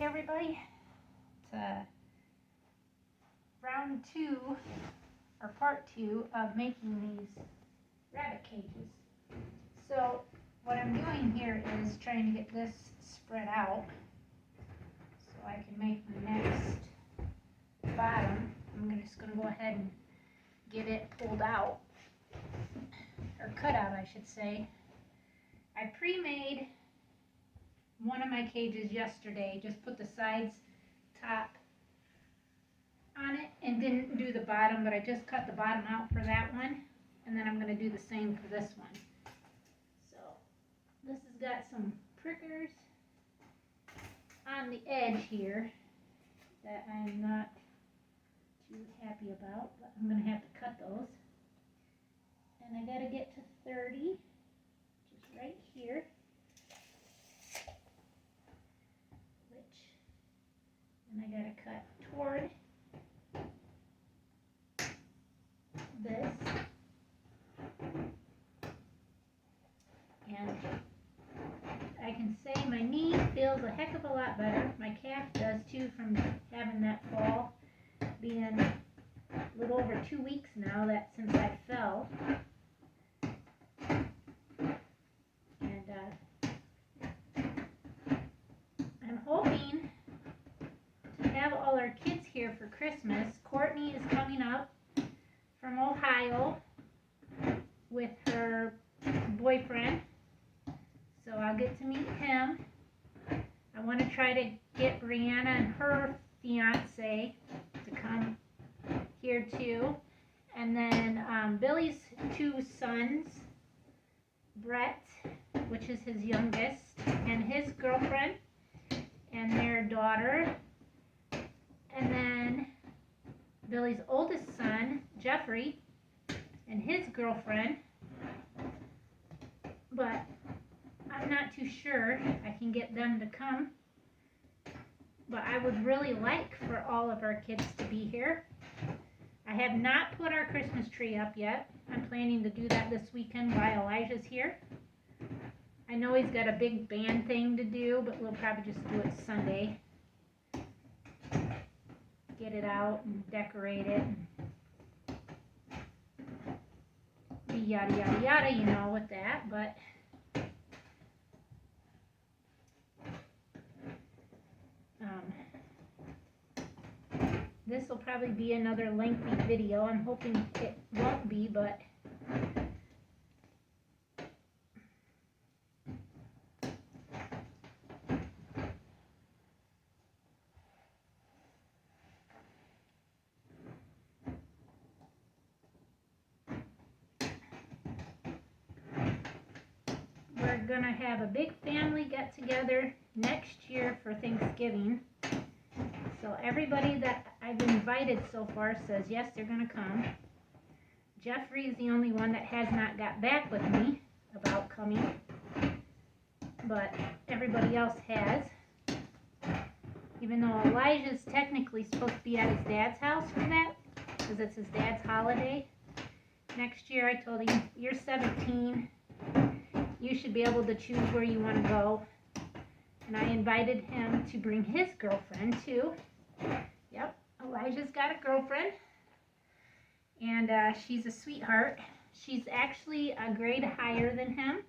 back, everybody, to round 2, or part 2 of making these rabbit cages. So what I'm doing here is trying to get this spread out so I can make the next bottom. I'm just going to go ahead and get it pulled out, or cut out I should say. I pre-made one of my cages yesterday, just put the sides, top on it, and didn't do the bottom, but I just cut the bottom out for that one, and then I'm going to do the same for this one. So this has got some prickers on the edge here that I'm not too happy about, but I'm going to have to cut those. And I got to get to 30, just right here. And I gotta cut toward this, and I can say my knee feels a heck of a lot better. My calf does too, from having that fall, being a little over 2 weeks now that since I fell. And I'm hoping have all our kids here for Christmas. Courtney is coming up from Ohio with her boyfriend, so I'll get to meet him. I want to try to get Brianna and her fiance to come here too, and then Billy's 2 sons, Brett, which is his youngest, and his girlfriend and their daughter. And then Billy's oldest son, Jeffrey, and his girlfriend. But I'm not too sure I can get them to come. But I would really like for all of our kids to be here. I have not put our Christmas tree up yet. I'm planning to do that this weekend while Elijah's here. I know he's got a big band thing to do, but we'll probably just do it Sunday. Get it out and decorate it, and yada yada yada, you know, with that. But this will probably be another lengthy video. I'm hoping it won't be, but we're going to have a big family get together next year for Thanksgiving. So everybody that I've invited so far says yes, they're going to come. Jeffrey is the only one that has not got back with me about coming, but everybody else has. Even though Elijah's technically supposed to be at his dad's house for that, because it's his dad's holiday. Next year I told him, you're 17. You should be able to choose where you want to go. And I invited him to bring his girlfriend too. Yep, Elijah's got a girlfriend. And she's a sweetheart. She's actually a grade higher than him.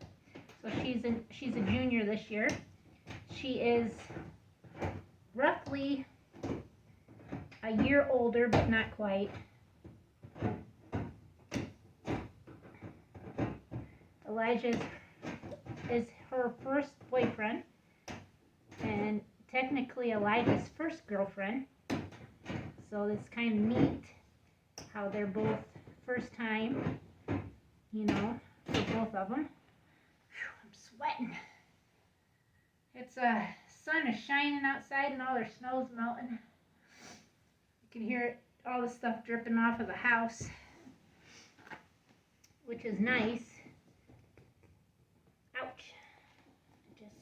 So she's a junior this year. She is roughly a year older, but not quite. Elijah is her first boyfriend, and technically Elijah's first girlfriend. So it's kind of neat how they're both first time, you know, for both of them. Whew, I'm sweating. It's sun is shining outside and all their snow's melting. You can hear it, all the stuff dripping off of the house, which is nice. Ouch. I just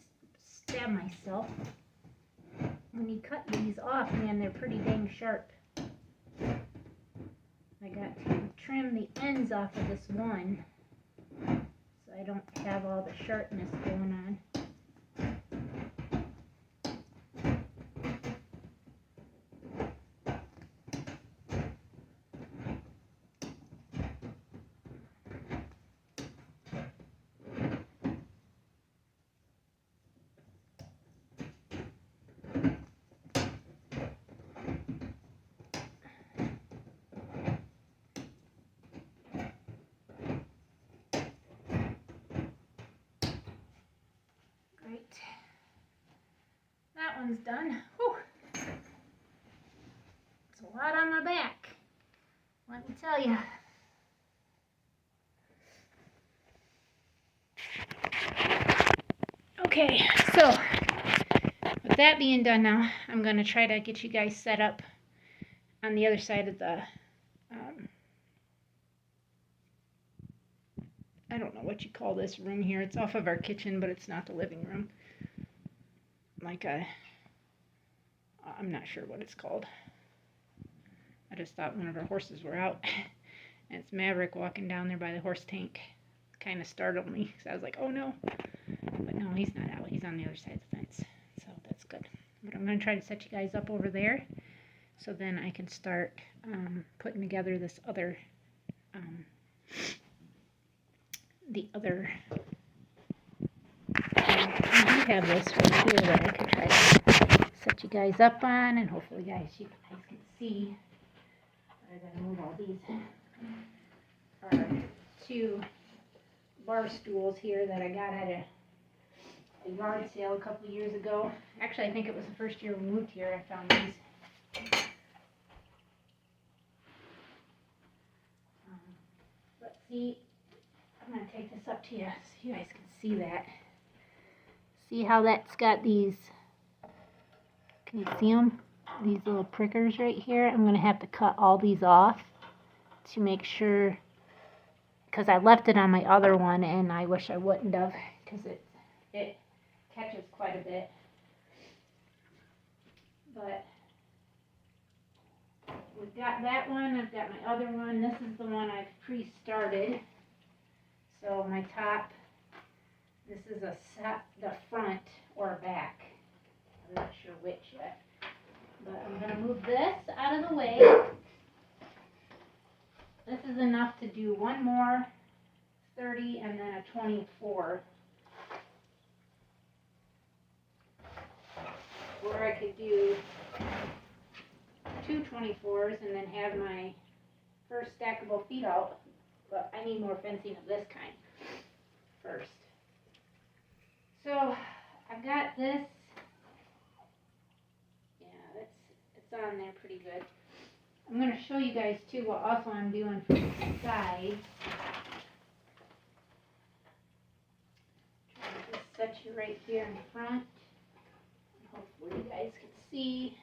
stabbed myself. When you cut these off, man, they're pretty dang sharp. I got to trim the ends off of this one so I don't have all the sharpness going on. one's done. Whew. It's a lot on my back, let me tell you. Okay, so with that being done now, I'm going to try to get you guys set up on the other side of the, I don't know what you call this room here. It's off of our kitchen, but it's not the living room. Like I'm not sure what it's called. I just thought one of our horses were out. And it's Maverick walking down there by the horse tank. Kind of startled me, because I was like, oh no. But no, he's not out. He's on the other side of the fence. So that's good. But I'm going to try to set you guys up over there, so then I can start putting together this other, I do have this right here that I could try to set you guys up on, and hopefully you guys can see. I gotta move all these. Are 2 bar stools here that I got at a yard sale a couple of years ago. Actually, I think it was the first year we moved here I found these. Let's see. I'm going to take this up to you so you guys can see that. See how that's got these, can you see them? These little prickers right here. I'm going to have to cut all these off to make sure, because I left it on my other one and I wish I wouldn't have, because it catches quite a bit. But we've got that one, I've got my other one. This is the one I've pre-started. So my top, this is the front or back. I'm not sure which yet. But I'm going to move this out of the way. This is enough to do one more 30 and then a 24. Or I could do 2 24s and then have my first stackable feet out. But I need more fencing of this kind first. So I've got this. Yeah, it's on there pretty good. I'm going to show you guys too what also I'm doing from the side. Try to just set you right here in front. Hopefully you guys can see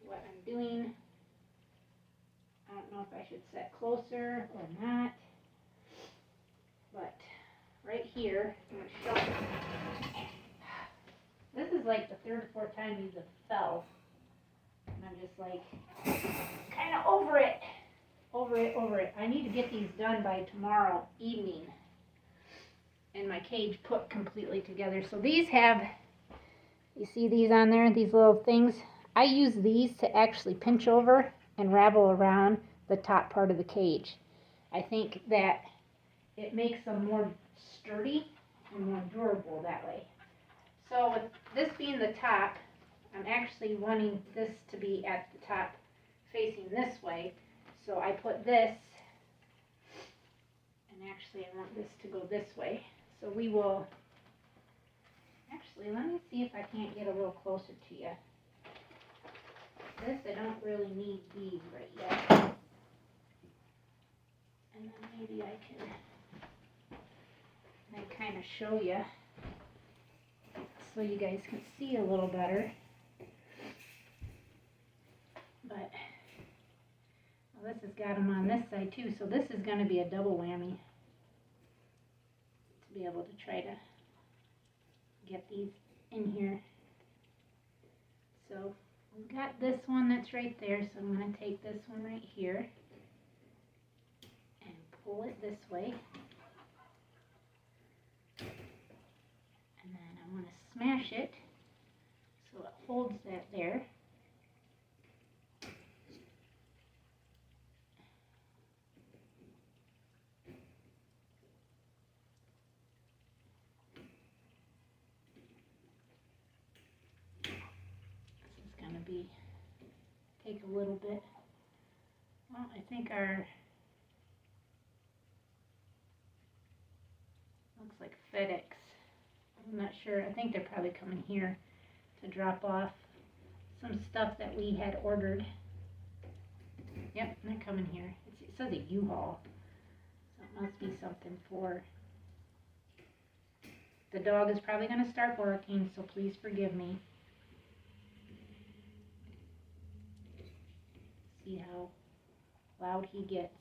what I'm doing. I don't know if I should set closer or not. But right here, I'm going to show you. This is like the 3rd or 4th time these have fell. And I'm just like, kind of over it. I need to get these done by tomorrow evening. And my cage put completely together. So these have, you see these on there, these little things? I use these to actually pinch over and ravel around the top part of the cage. I think that it makes them more sturdy and more durable that way. So with this being the top, I'm actually wanting this to be at the top facing this way. So I put this, and actually I want this to go this way. So we will, actually let me see if I can't get a little closer to you. This, I don't really need these right yet. And then maybe I can kind of show you so you guys can see a little better. But well, this has got them on this side too, so this is going to be a double whammy to be able to try to get these in here. So we've got this one that's right there, so I'm going to take this one right here and pull it this way. And then I'm going to smash it so it holds that there. This is going to take a little bit. Well, I think our, looks like FedEx. I'm not sure. I think they're probably coming here to drop off some stuff that we had ordered. Yep, they're coming here. It says a U-Haul. So it must be something for... The dog is probably going to start barking, so please forgive me. See how loud he gets.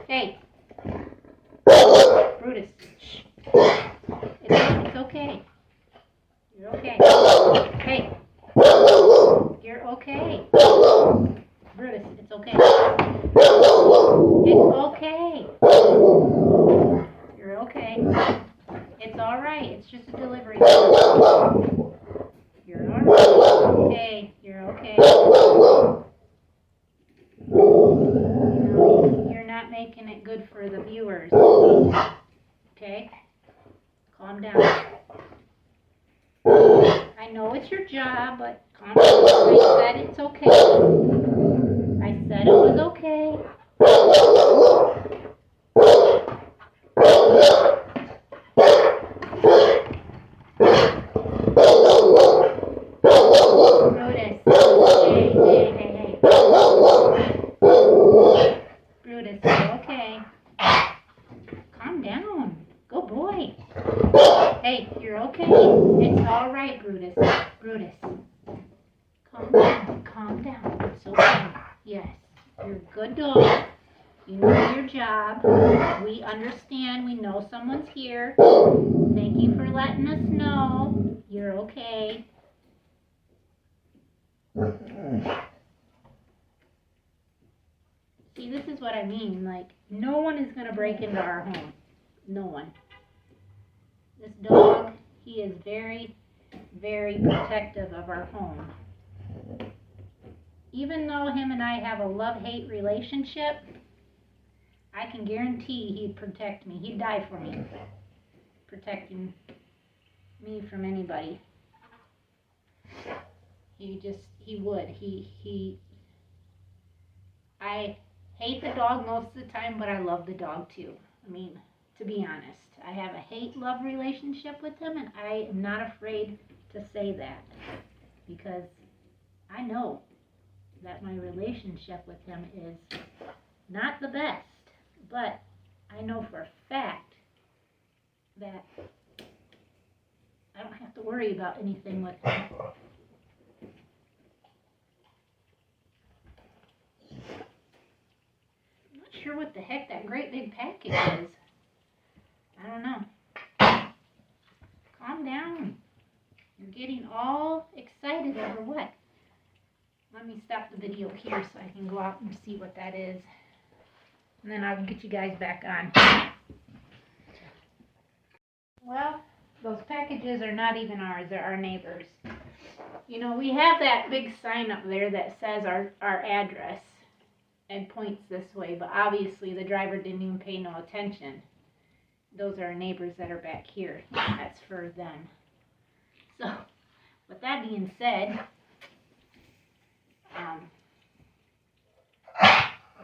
Hey, Brutus. Shh. It's okay. You're okay. Hey, you're okay. Brutus, it's okay. It's okay. You're okay. It's all right. It's just a delivery. You're all right. Okay. You're okay. You know, you're not making it good for the viewers. Okay? Calm down. I know it's your job, but calm down. I said it's okay. I said it was okay. Brutus. Hey. Brutus, you're okay. Calm down. Good boy. Hey, you're okay. It's all right, Brutus. Brutus. Calm down. It's okay. Yes, you're a good dog. You know your job. We understand. We know someone's here. Thank you for letting us know. You're okay. See, this is what I mean. Like, no one is going to break into our home. No one. This dog, he is very, very protective of our home. Even though him and I have a love-hate relationship, I can guarantee he'd protect me. He'd die for me. Protecting me from anybody. He would. I hate the dog most of the time, but I love the dog too. I mean, to be honest, I have a hate-love relationship with him, and I am not afraid to say that because I know that my relationship with him is not the best, but I know for a fact that I don't have to worry about anything with him. I'm not sure what the heck that great big package is. I don't know. Calm down. You're getting all excited over what? Let me stop the video here so I can go out and see what that is. And then I'll get you guys back on. Well, those packages are not even ours. They're our neighbors. You know, we have that big sign up there that says our address and points this way, but obviously the driver didn't even pay no attention. Those are our neighbors that are back here. That's for them. So, with that being said,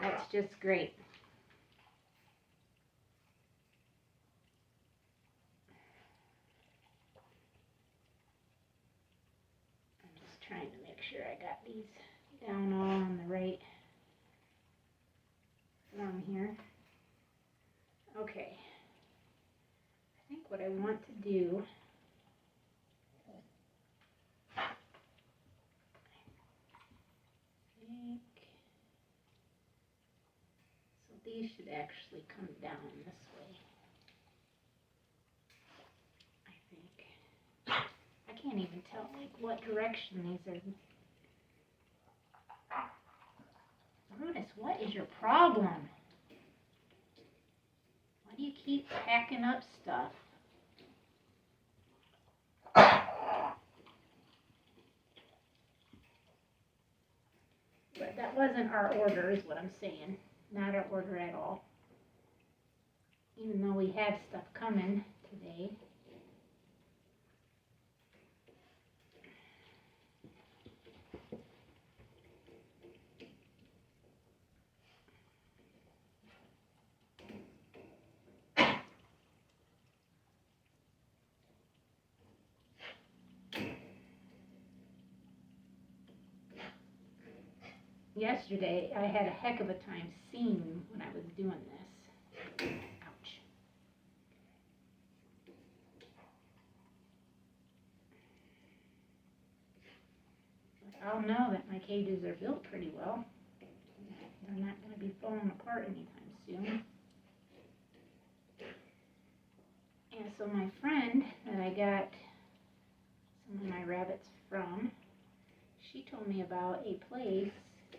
that's just great. I'm just trying to make sure I got these down all on the right form here. Okay. I think what I want to do these should actually come down this way. I think. I can't even tell like what direction these are. Brutus, what is your problem? Why do you keep packing up stuff? But that wasn't our order is what I'm saying. Not our order at all. Even though we had stuff coming today. yesterday I had a heck of a time seeing when I was doing this. Ouch. But I'll know that my cages are built pretty well. They're not going to be falling apart anytime soon. And so my friend that I got some of my rabbits from, she told me about a place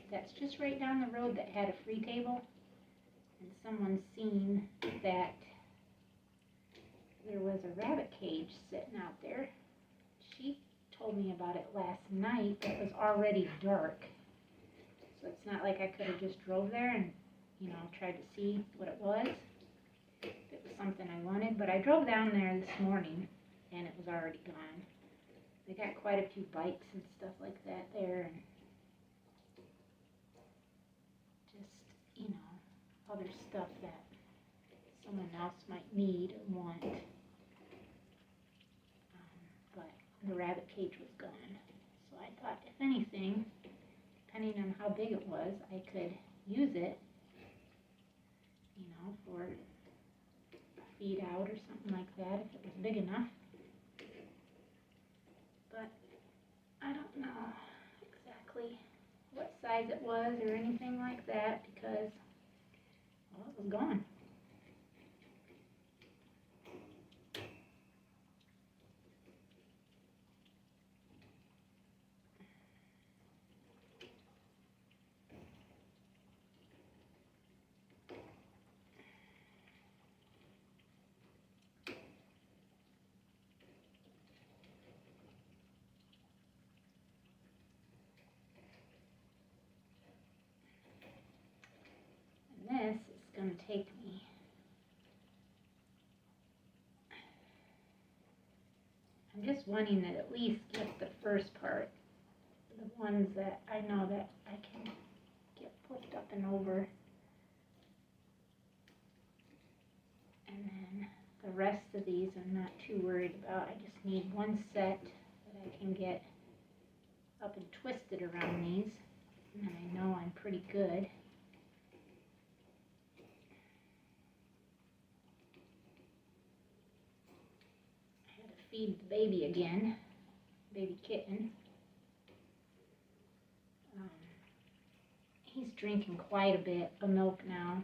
that's just right down the road that had a free table, and someone seen that there was a rabbit cage sitting out there. She told me about it last night. It was already dark, so it's not like I could have just drove there and, you know, tried to see what it was, if it was something I wanted. But I drove down there this morning and it was already gone. They got quite a few bikes and stuff like that there, and just, you know, other stuff that someone else might need or want. But the rabbit cage was gone. So I thought, if anything, depending on how big it was, I could use it, you know, for a feed out or something like that, if it was big enough. But I don't know exactly what size it was or anything like that, because, well, it was gone. This is going to take me I'm just wanting to at least get the first part, the ones that I know that I can get flipped up and over, and then the rest of these I'm not too worried about. I just need one set that I can get up and twisted around these, and then I know I'm pretty good. Feed the baby again, baby kitten. He's drinking quite a bit of milk now.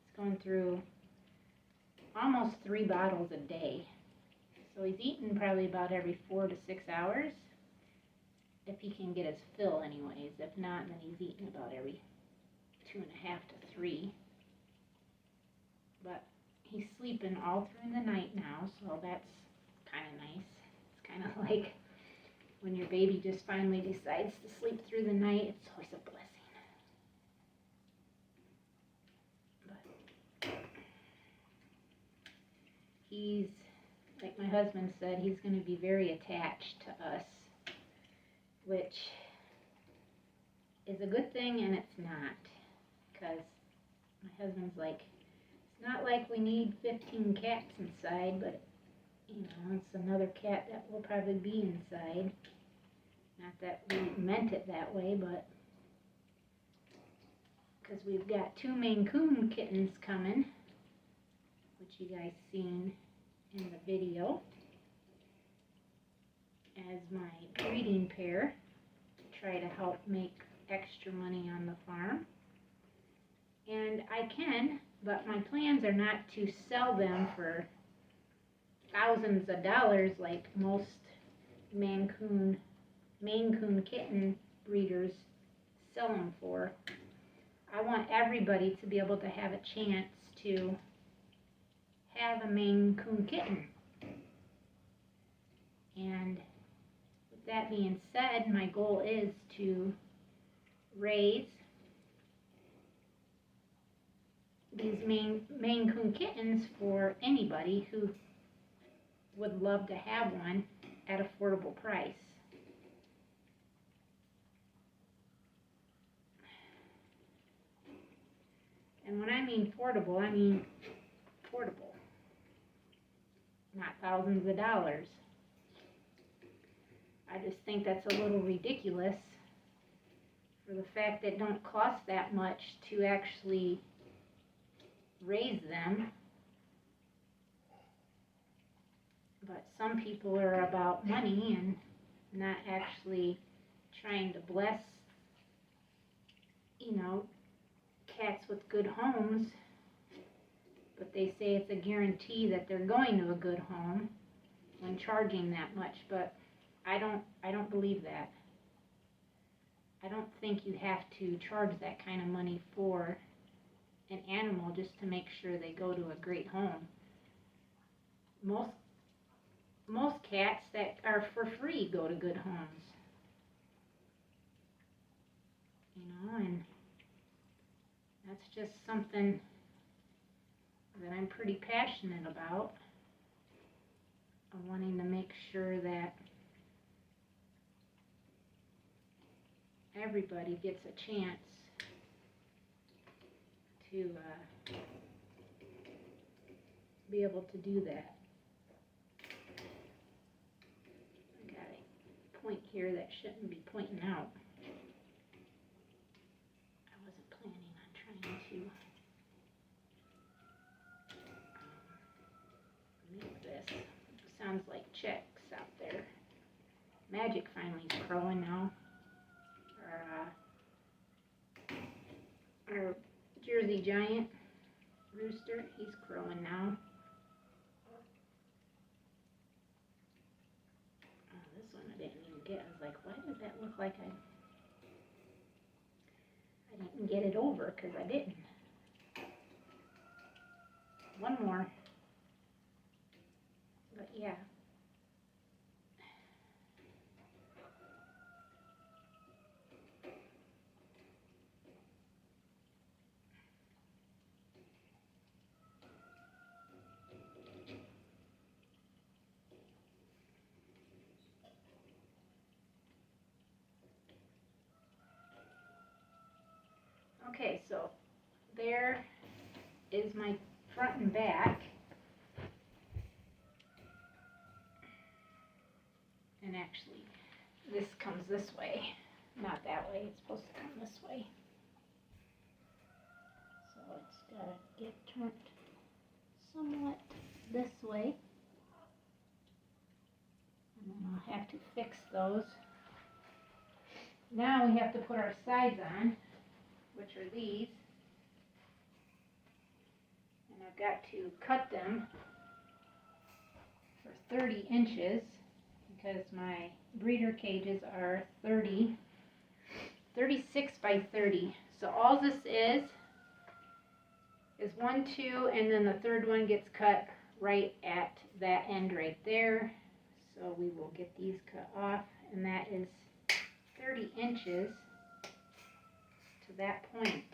He's going through almost 3 bottles a day. So he's eating probably about every 4 to 6 hours, if he can get his fill anyways. If not, then he's eating about every 2.5 to 3. But he's sleeping all through the night now, so that's kind of nice. It's kind of like when your baby just finally decides to sleep through the night. It's always a blessing. But he's, like my husband said, he's going to be very attached to us, which is a good thing and it's not, because my husband's like, it's not like we need 15 cats inside, but you know, it's another cat that will probably be inside. Not that we meant it that way, but because we've got 2 Maine Coon kittens coming, which you guys seen in the video, as my breeding pair to try to help make extra money on the farm. And I can, but my plans are not to sell them for thousands of dollars like most Maine Coon kitten breeders sell them for. I want everybody to be able to have a chance to have a Maine Coon kitten. And with that being said, my goal is to raise these Maine Coon kittens for anybody who would love to have one at affordable price. And when I mean affordable, I mean affordable, not thousands of dollars. I just think that's a little ridiculous for the fact that it don't cost that much to actually raise them. But some people are about money and not actually trying to bless, you know, cats with good homes. But they say it's a guarantee that they're going to a good home when charging that much. But I don't believe that. I don't think you have to charge that kind of money for an animal just to make sure they go to a great home. Most cats that are for free go to good homes. You know, and that's just something that I'm pretty passionate about. I'm wanting to make sure that everybody gets a chance to be able to do that. I got a point here that shouldn't be pointing out. I wasn't planning on trying to make this. Sounds like chicks out there. Magic finally is crowing now. Our Jersey Giant rooster, he's crowing now. Oh, this one I didn't even get. I was like, why does that look like I didn't get it over? Because I didn't. One more. But yeah. Okay, so there is my front and back. And actually, this comes this way, not that way. It's supposed to come this way. So it's got to get turned somewhat this way. And then I'll have to fix those. Now we have to put our sides on, which are these. And I've got to cut them for 30 inches. Because my breeder cages are 36 by 30. So all this is 1, 2, and then the third one gets cut right at that end right there. So we will get these cut off, and that is 30 inches to that point.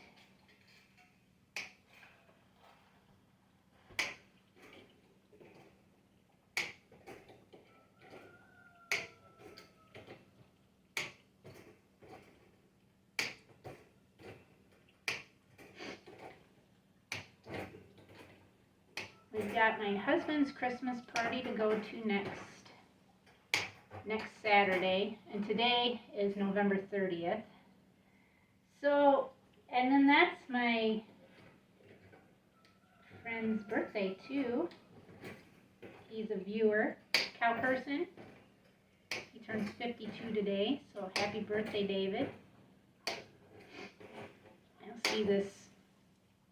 We've got my husband's Christmas party to go to next Saturday, and today is November 30th. So, and then that's my friend's birthday too. He's a viewer, cow person. He turns 52 today, so happy birthday, David. You'll see this,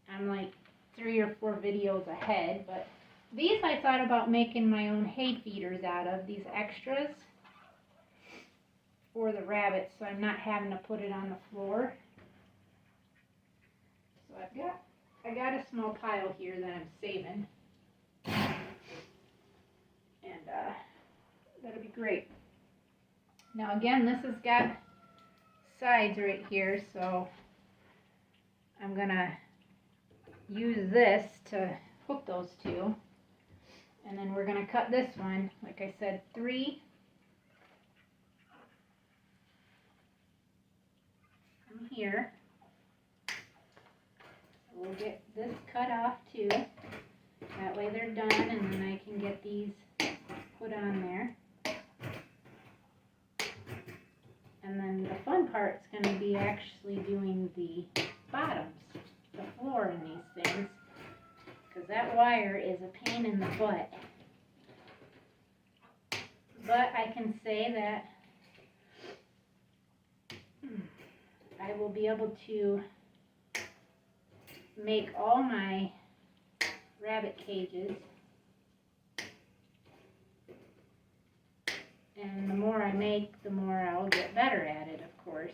I'm like 3 or 4 videos ahead, but these I thought about making my own hay feeders out of, these extras for the rabbits, so I'm not having to put it on the floor. So I got a small pile here that I'm saving, and that'll be great. Now again, this has got sides right here, so I'm gonna use this to hook those two, and then we're going to cut this one, like I said, 3 from here. We'll get this cut off too, that way they're done, and then I can get these put on there. And then the fun part's going to be actually doing the bottoms, the floor in these things, because that wire is a pain in the butt. But I can say that I will be able to make all my rabbit cages, and the more I make, the more I'll get better at it, of course,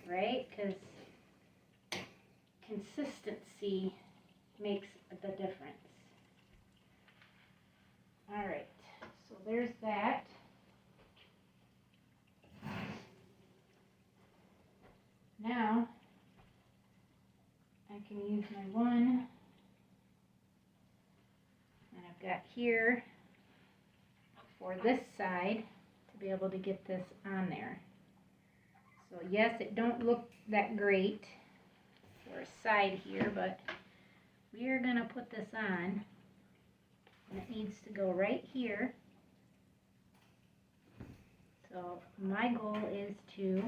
right? Because consistency makes the difference. Alright, so there's that. Now I can use my one, and I've got here for this side to be able to get this on there. So yes, it don't look that great for a side here, but we are going to put this on, and it needs to go right here. So my goal is to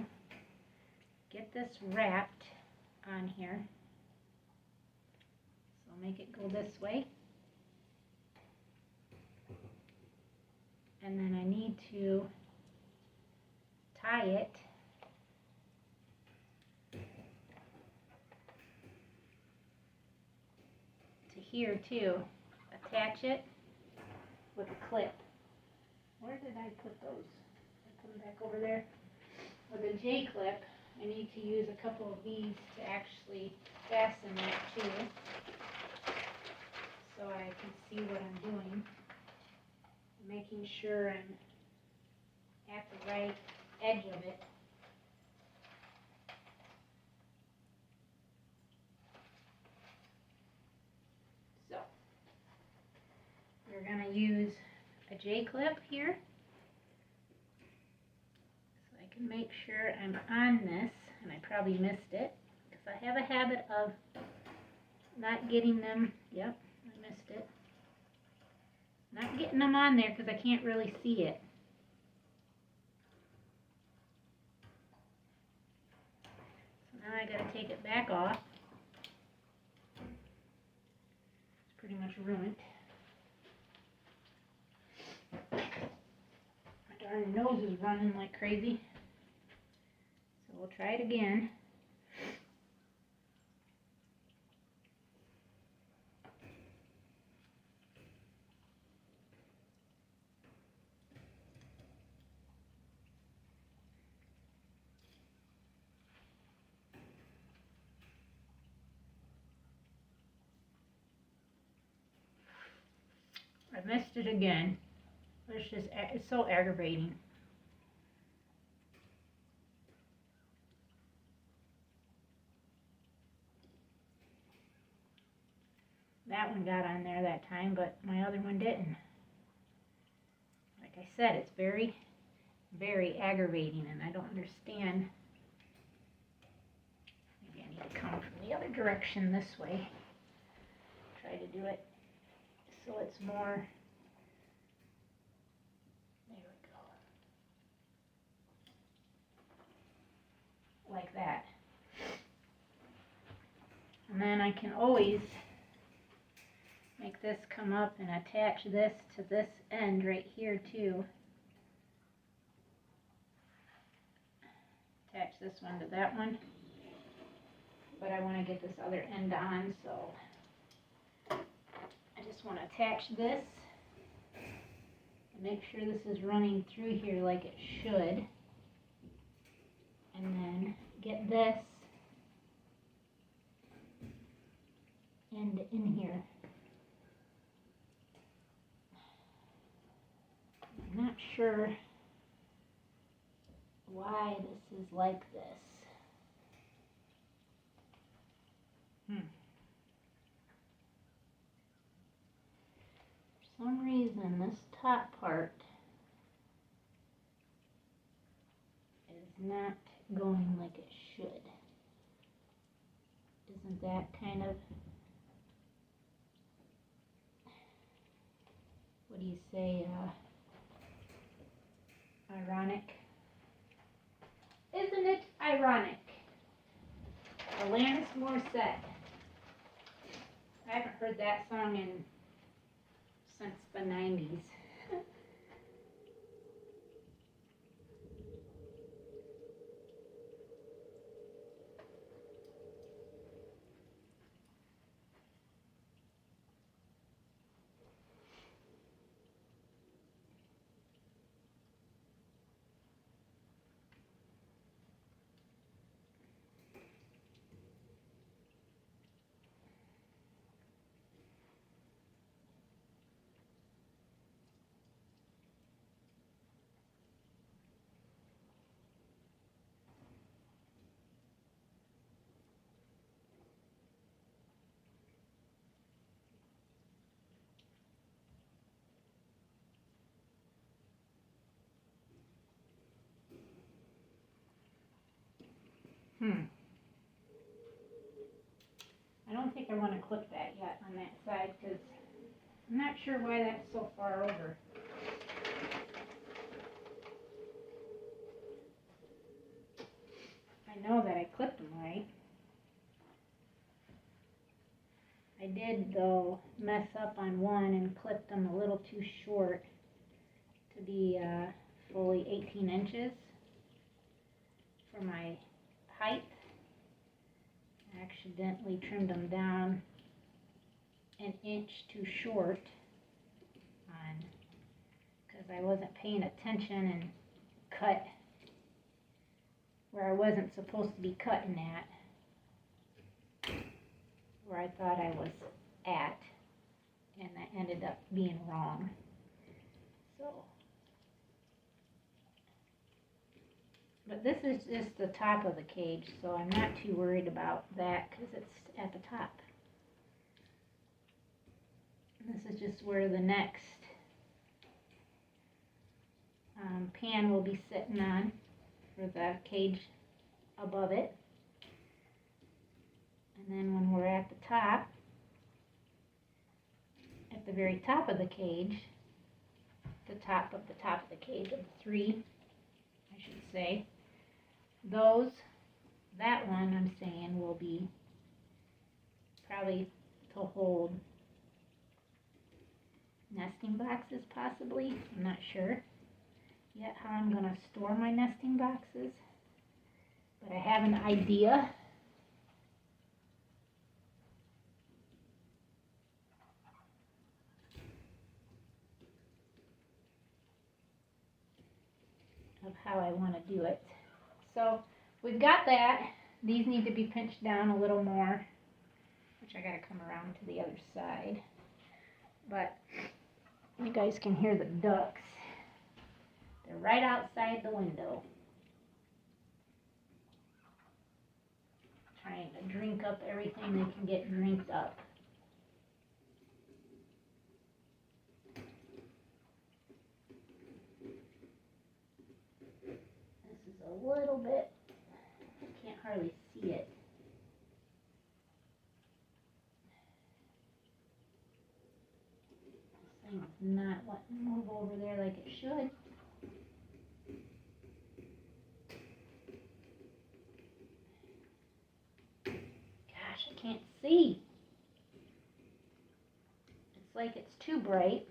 get this wrapped on here. So make it go this way. And then I need to tie it to here too. Attach it with a clip. Where did I put those? I put them back over there. With a J-clip, I need to use a couple of these to actually fasten it too, so I can see what I'm doing. Making sure I'm at the right edge of it. So, we're going to use a J-clip here, so I can make sure I'm on this, and I probably missed it, because I have a habit of not getting them. Yep, I missed it. Not getting them on there because I can't really see it. So now I got to take it back off. It's pretty much ruined. My darn nose is running like crazy. So we'll try it again. I missed it again. It's so aggravating. That one got on there that time, but my other one didn't. Like I said, it's very, very aggravating, and I don't understand. Maybe I need to come from the other direction this way. Try to do it so it's more. There we go. Like that. And then I can always make this come up and attach this to this end right here too. Attach this one to that one. But I want to get this other end on, so I just want to attach this and make sure this is running through here like it should. And then get this end in here. I'm not sure why this is like this. For some reason, this top part is not going like it should. Isn't that kind of, what do you say, ironic? ironic. Alanis Morissette. I haven't heard that song since the 90s. I don't think I want to clip that yet on that side because I'm not sure why that's so far over. I know that I clipped them right. I did, though, mess up on one and clipped them a little too short to be fully 18 inches for my height. I accidentally trimmed them down an inch too short because I wasn't paying attention and cut where I wasn't supposed to be cutting at, where I thought I was at, and that ended up being wrong. So, but this is just the top of the cage, so I'm not too worried about that because it's at the top. This is just where the next pan will be sitting on for the cage above it. And then when we're at the top, at the very top of the cage, the top of the cage of the three, I should say, that one I'm saying will be probably to hold nesting boxes possibly. I'm not sure yet how I'm going to store my nesting boxes, but I have an idea. Of how I want to do it. So we've got that. These need to be pinched down a little more, which I got to come around to the other side. But you guys can hear the ducks. They're right outside the window, trying to drink up everything they can get drinked up. This is a little bit, I can't hardly see it. This thing's not wanting to move over there like it should. I can't see. It's like it's too bright.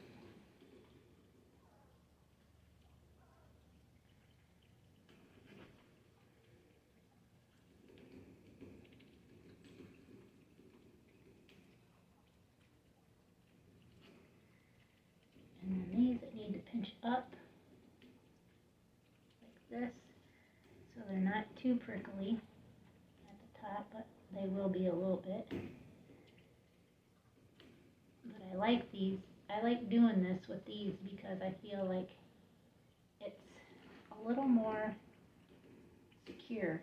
And then these I need to pinch up like this so they're not too prickly at the top, but they will be a little bit. But I like these. I like doing this with these because I feel like it's a little more secure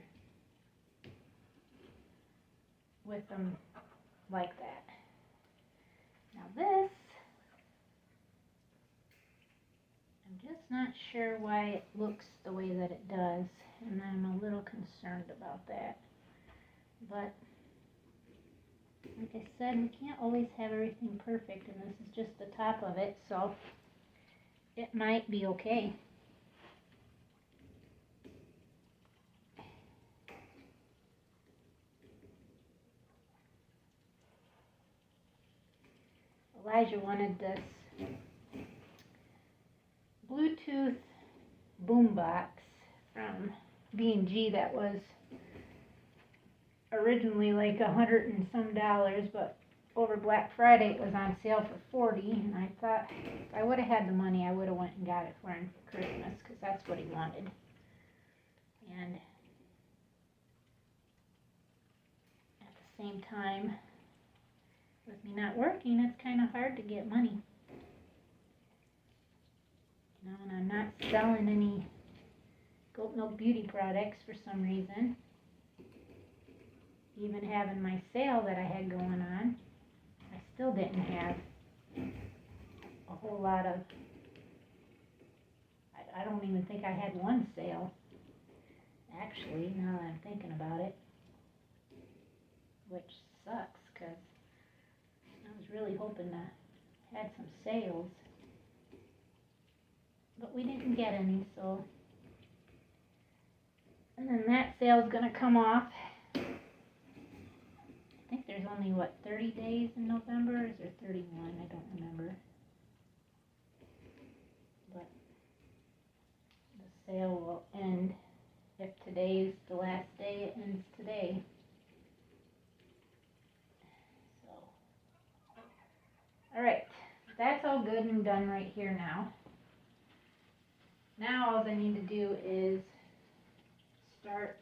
with them like that. Now this, I'm just not sure why it looks the way that it does, and I'm a little concerned about that. But like I said, we can't always have everything perfect, and this is just the top of it, so it might be okay. Elijah wanted this Bluetooth boombox from B&G that was originally like $100 and some, but over Black Friday it was on sale for $40, and I thought if I would have had the money I would have went and got it for him for Christmas, because that's what he wanted. And at the same time, with me not working, it's kind of hard to get money. You know, and I'm not selling any goat milk beauty products for some reason. Even having my sale that I had going on, I still didn't have a whole lot of, I don't even think I had one sale, actually, now that I'm thinking about it, which sucks, because I was really hoping to have some sales, but we didn't get any, so, and then that sale's going to come off. I think there's only, 30 days in November, or is there 31? I don't remember. But the sale will end, if today's the last day, it ends today. So, alright, that's all good and done right here now. Now all I need to do is start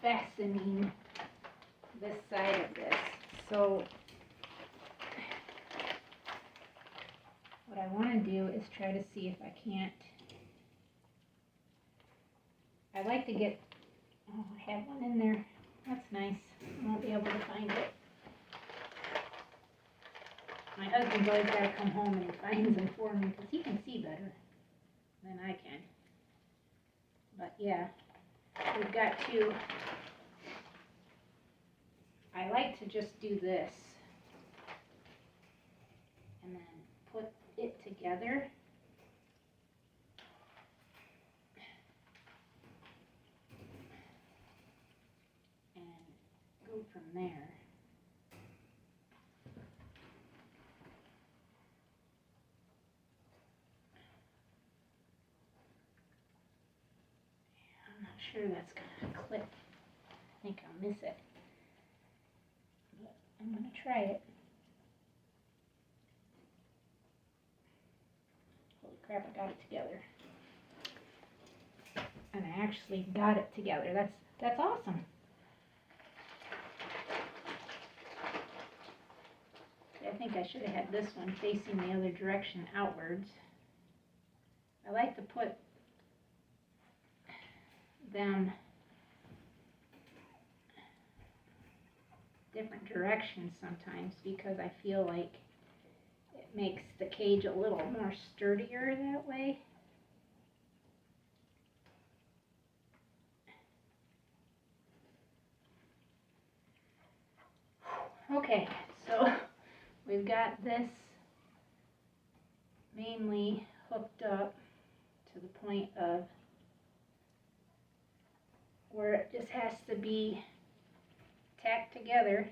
fastening this side of this. So what I want to do is try to see if I can't, I like to get, oh, I have one in there, that's nice, I won't be able to find it. My husband's always got to come home and he finds them for me because he can see better than I can. But yeah, we've got to, I like to just do this and then put it together and go from there. I'm not sure that's going to clip. I think I'll miss it. But I'm going to try it. Holy crap, I got it together. And I actually got it together. That's awesome. I think I should have had this one facing the other direction outwards. I like to put them different directions sometimes because I feel like it makes the cage a little more sturdier that way. Okay, so we've got this mainly hooked up to the point of where it just has to be tacked together.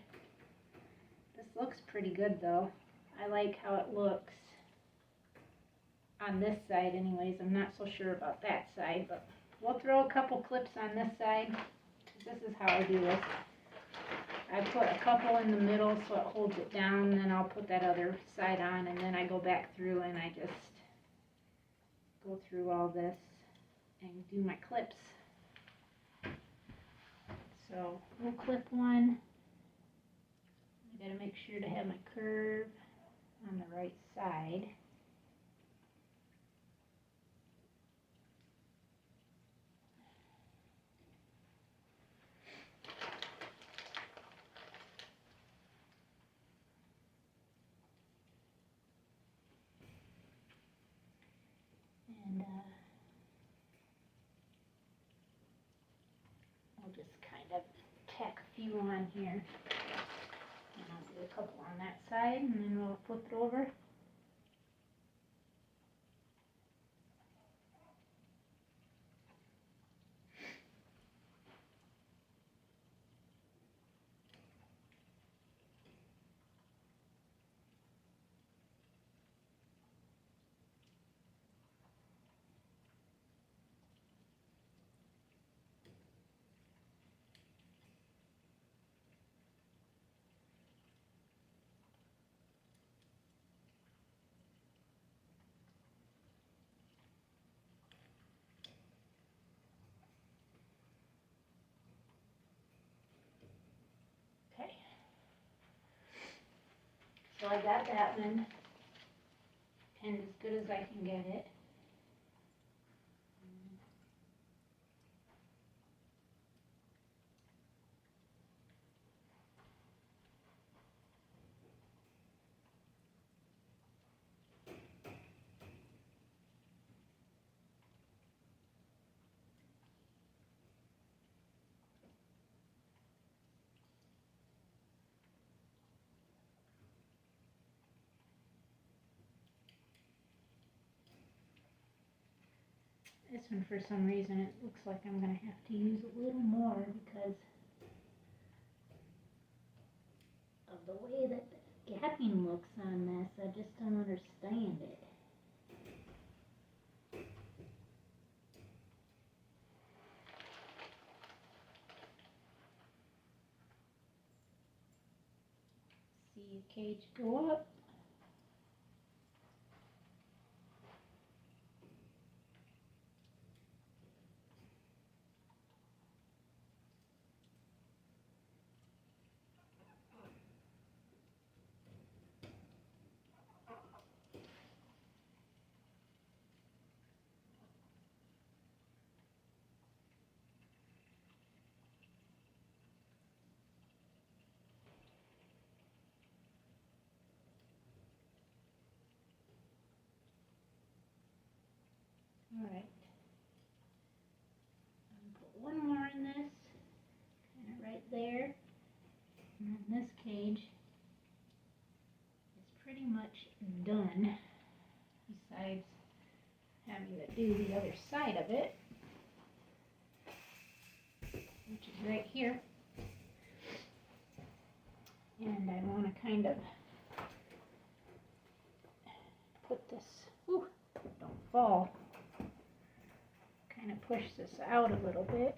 This looks pretty good though. I like how it looks on this side anyways. I'm not so sure about that side, but we'll throw a couple clips on this side. This is how I do this. I put a couple in the middle so it holds it down, and then I'll put that other side on, and then I go back through and I just go through all this and do my clips. So we'll clip one. I gotta make sure to have my curve on the right side. And I'll just kind of tack a few on here. And I'll do a couple on that side, and then we'll flip it over. So I got that one pinned as good as I can get it. This one, for some reason, it looks like I'm going to have to use a little more because of the way that the gapping looks on this. I just don't understand it. See a cage go up. Alright, put one more in this, kind of right there, and then this cage is pretty much done, besides having to do the other side of it, which is right here. And I want to kind of put this, ooh, don't fall, kind of push this out a little bit,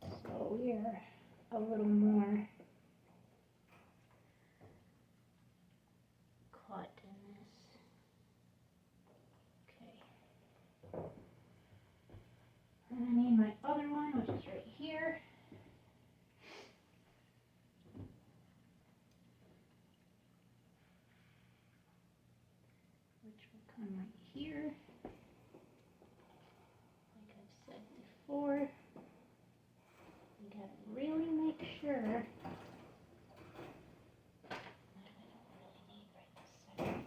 so we're a little more caught in this. Okay. And I need my other one, which is right here. Which will come right here. Like I've said before, you gotta really make sure that I don't really need right this second.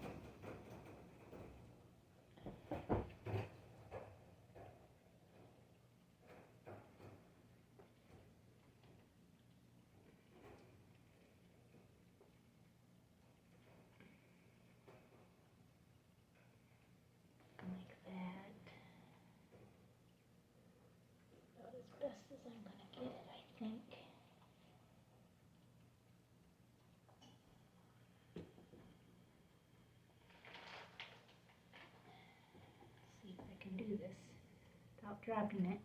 Like that. About as best as I'm gonna get it, I think. See if I can do this without dropping it.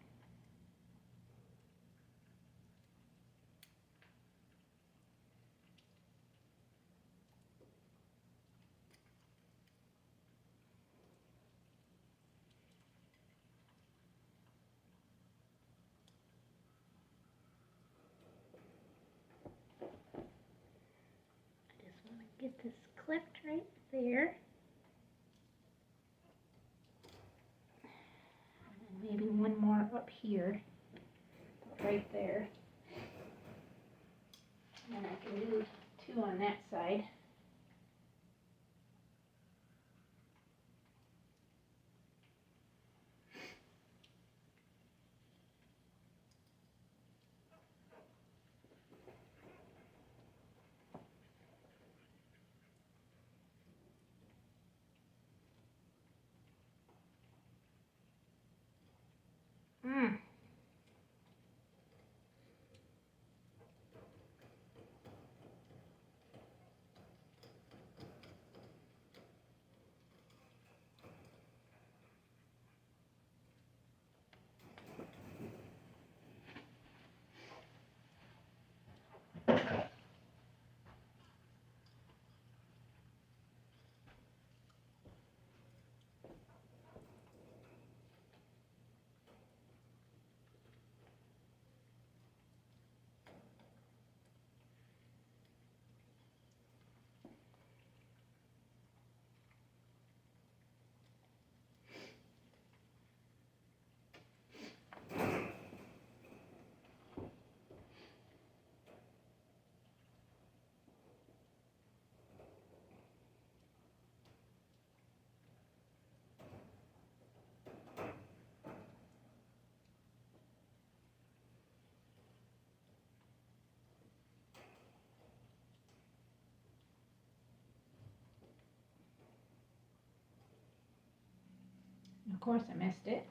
I just want to get this clipped right there. And then maybe one more up here, right there. And I can do two on that side. Of course I missed it.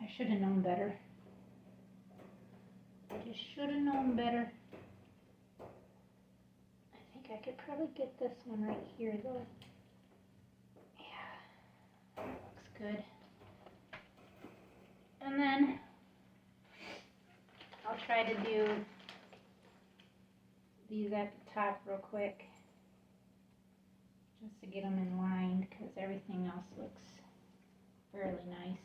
I should have known better. I just should have known better. I think I could probably get this one right here though. Yeah, that looks good. And then I'll try to do these at the top real quick, just to get them in line, because everything else looks fairly nice.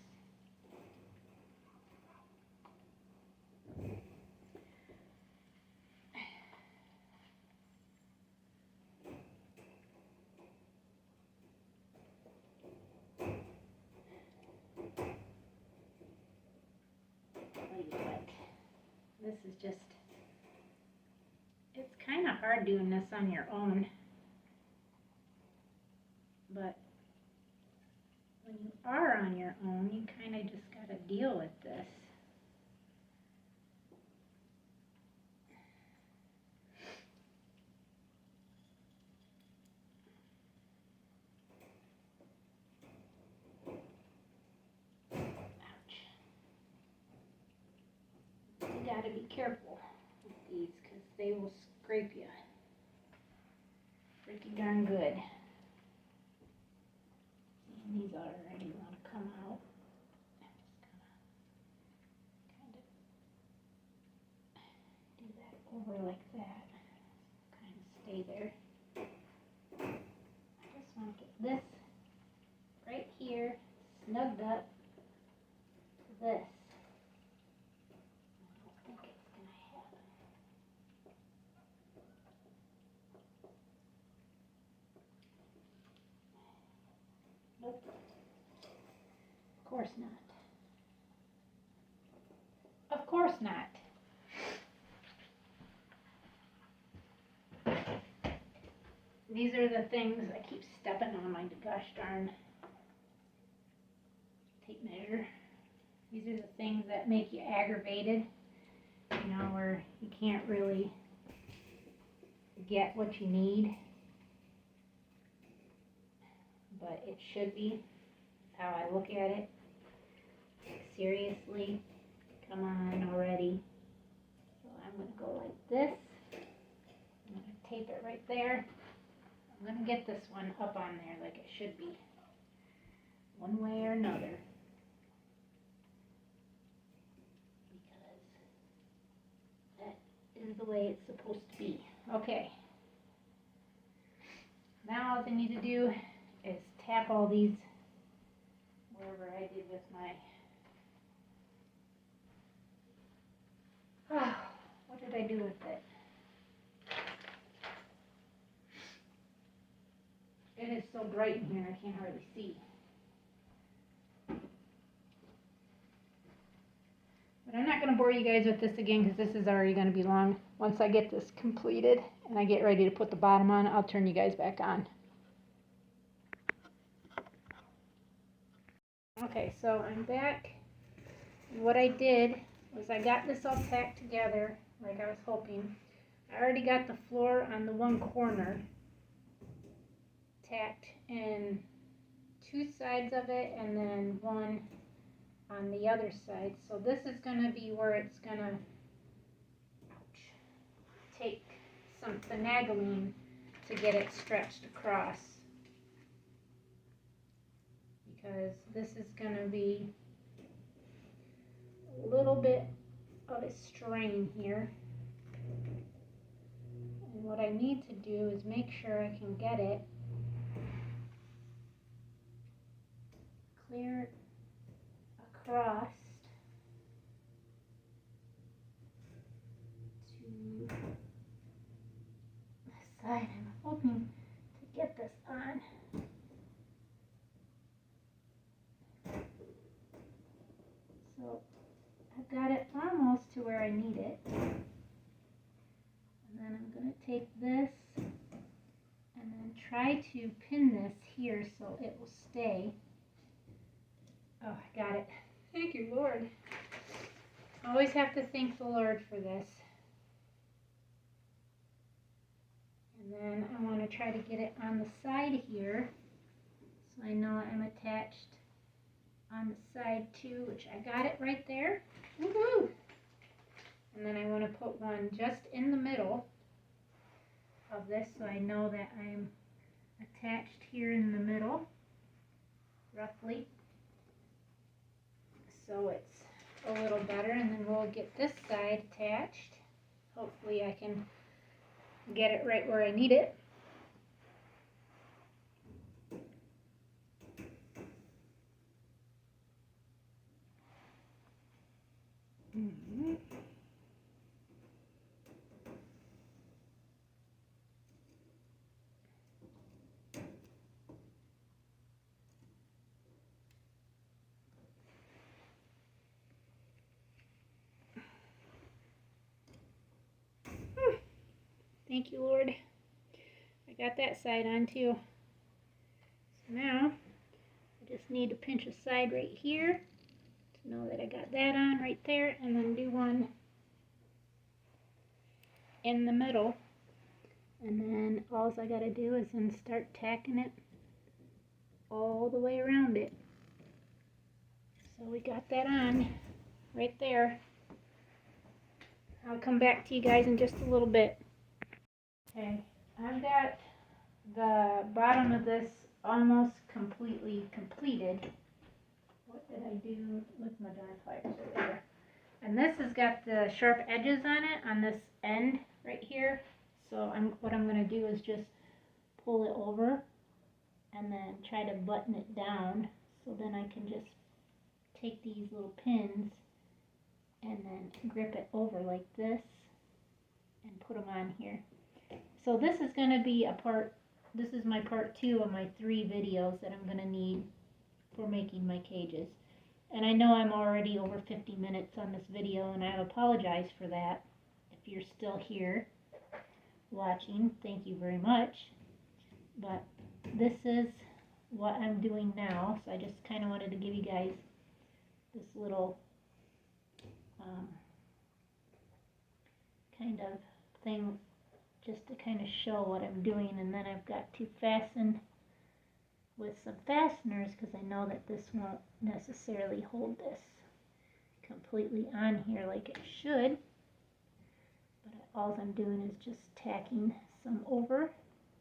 This is just, it's kind of hard doing this on your own, but when you are on your own, you kind of just got to deal with this. Ouch. You got to be careful with these because they will scrape you pretty darn good. And these already want to come out. I'm just gonna kind of do that over like that. Kind of stay there. I just want to get this right here snugged up to this. I don't think it's going to happen. Nope. Of course not. Of course not. These are the things I keep stepping on my gosh darn tape measure. These are the things that make you aggravated, you know, where you can't really get what you need. But it should be. That's how I look at it. Like, seriously, come on already. So I'm going to go like this. I'm going to tape it right there. I'm going to get this one up on there like it should be, one way or another. Because that is the way it's supposed to be. Okay. Now all I need to do is tap all these wherever I did with my, what did I do with it? It is so bright in here I can't hardly see. But I'm not going to bore you guys with this again because this is already going to be long. Once I get this completed and I get ready to put the bottom on, I'll turn you guys back on. Okay, so I'm back. And what I did was I got this all tacked together like I was hoping. I already got the floor on the one corner tacked in two sides of it and then one on the other side. So this is going to be where it's going to take some finagling to get it stretched across, because this is going to be a little bit of a strain here. And what I need to do is make sure I can get it clear across to the side I'm hoping to get this on. So I've got it almost to where I need it. And then I'm going to take this and then try to pin this here so it will stay. Oh, I got it. Thank you, Lord. Always have to thank the Lord for this. And then I want to try to get it on the side here so I know I'm attached on the side too, which I got it right there. Woohoo! And then I want to put one just in the middle of this so I know that I'm attached here in the middle, roughly. So it's a little better, and then we'll get this side attached. Hopefully I can get it right where I need it. Thank you, Lord. I got that side on too. So now I just need to pinch a side right here to know that I got that on right there, and then do one in the middle. And then all I gotta do is then start tacking it all the way around it. So we got that on right there. I'll come back to you guys in just a little bit. Okay, I've got the bottom of this almost completely completed. What did I do with my darn pliers over there? And this has got the sharp edges on it on this end right here. So what I'm going to do is just pull it over and then try to button it down, so then I can just take these little pins and then grip it over like this and put them on here. So this is going to be this is my part 2 of my 3 videos that I'm going to need for making my cages. And I know I'm already over 50 minutes on this video, and I apologize for that. If you're still here watching, thank you very much. But this is what I'm doing now, so I just kind of wanted to give you guys this little kind of thing just to kind of show what I'm doing. And then I've got to fasten with some fasteners because I know that this won't necessarily hold this completely on here like it should. But all I'm doing is just tacking some over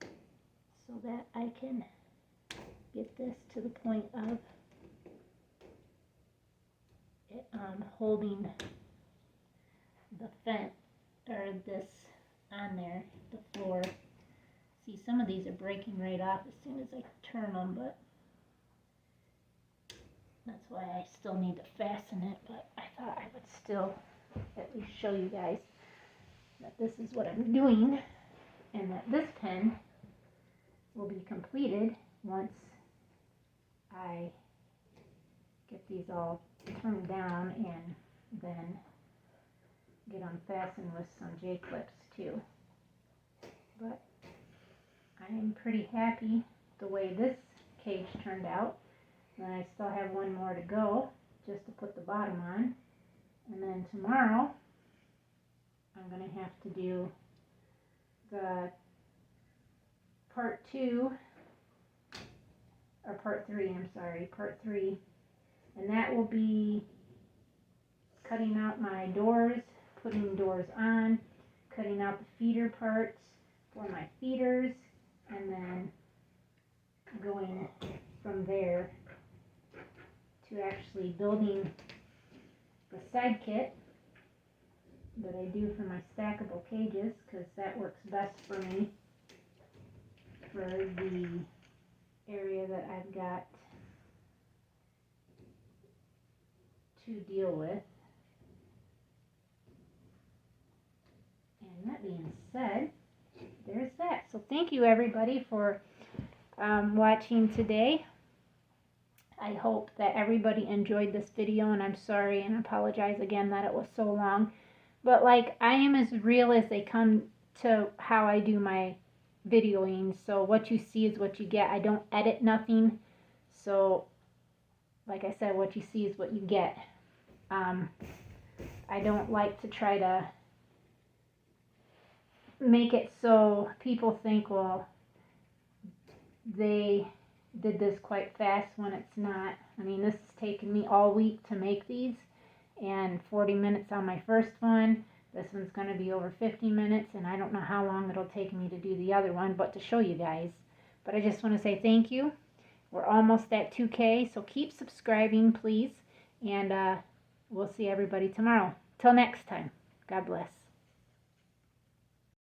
so that I can get this to the point of it holding the fence or this on there, the floor. See, some of these are breaking right off as soon as I turn them, but that's why I still need to fasten it. But I thought I would still at least show you guys that this is what I'm doing, and that this pen will be completed once I get these all turned down and then get them fastened with some J-clips too. But I'm pretty happy the way this cage turned out. And I still have one more to go just to put the bottom on. And then tomorrow I'm going to have to do the part 2, or part 3, I'm sorry, part 3. And that will be cutting out my doors, putting doors on, cutting out the feeder parts for my feeders, and then going from there to actually building the side kit that I do for my stackable cages, because that works best for me for the area that I've got to deal with. And that being said, there's that. So thank you everybody for watching today. I hope that everybody enjoyed this video, and I'm sorry and apologize again that it was so long. But like, I am as real as they come to how I do my videoing. So what you see is what you get. I don't edit nothing. So like I said, what you see is what you get. I don't like to try to make it so people think, well, they did this quite fast when it's not. I mean, this has taken me all week to make these, and 40 minutes on my first one. This one's going to be over 50 minutes, and I don't know how long it'll take me to do the other one, but to show you guys. But I just want to say thank you. We're almost at 2K, so keep subscribing, please, and we'll see everybody tomorrow. Till next time, God bless.